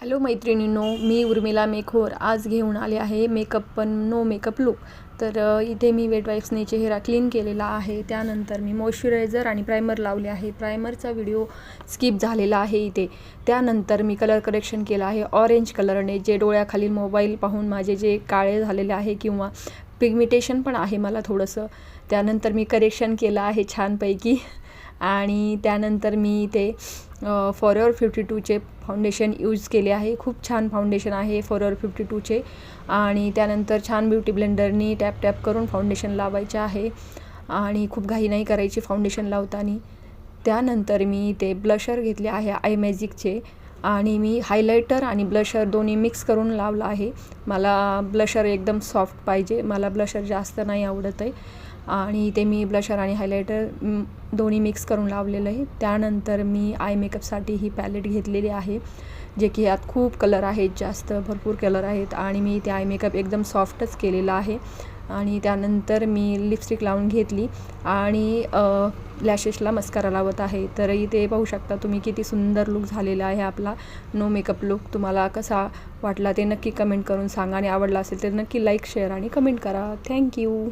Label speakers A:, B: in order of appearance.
A: Hello मैत्रिणींनो, मी उर्मिला मेखोर आज घेऊन आले आहे मेकअप पण नो मेकअप लुक. तर इथे मी वेट वाईप्सने चेहरा क्लीन केलेला आहे. त्यानंतर मी मॉइश्चरायझर आणि प्रायमर लावले आहे. प्रायमरचा व्हिडिओ स्किप झालेला आहे इथे. त्यानंतर मी कलर करेक्शन केलं आहे ऑरेंज कलरने, जे डोळ्याखालील मोबाईल पाहून माझे जे काळे झालेले आहे किंवा पिगमेंटेशन पण आहे मला थोडंसं. त्यानंतर मी करेक्शन केलं आहे छानपैकी. आणि त्यानंतर मी ते फॉरएव्हर 52चे फाउंडेशन यूज केले आहे. खूप छान फाउंडेशन आहे फॉरएव्हर 52चे. आणि त्यानंतर छान ब्युटी ब्लेंडरनी टॅप टॅप करून फाउंडेशन लावायचे आहे आणि खूप घाई नाही करायची फाउंडेशन लावताना. त्यानंतर मी ते ब्लशर घेतले आहे आय मॅजिकचे आणि मी हायलायटर आणि ब्लशर दोन्ही मिक्स करून लावला आहे. मला ब्लशर एकदम सॉफ्ट पाहिजे, मला ब्लशर जास्त नाही आवडत आहे. आणि ते मी ब्लशर आणि हायलायटर दोन्ही मिक्स करून लावलेलं आहे. त्यानंतर मी आय मेकअपसाठी ही पॅलेट घेतलेली आहे, जे की यात खूप कलर आहेत, जास्त भरपूर कलर आहेत. आणि मी ते आय मेकअप एकदम सॉफ्टच केलेला आहे. आणि त्यानंतर मी लिपस्टिक लावून घेतली आणि लॅशेसला मस्कारा लावत आहे. तर इथे पाहू शकता तुम्ही किती सुंदर लुक झालेला आहे आपला नो मेकअप लुक. तुम्हाला कसा वाटला ते नक्की कमेंट करून सांगा आणि आवडला असेल तर नक्की लाईक, शेअर आणि कमेंट करा. थँक्यू.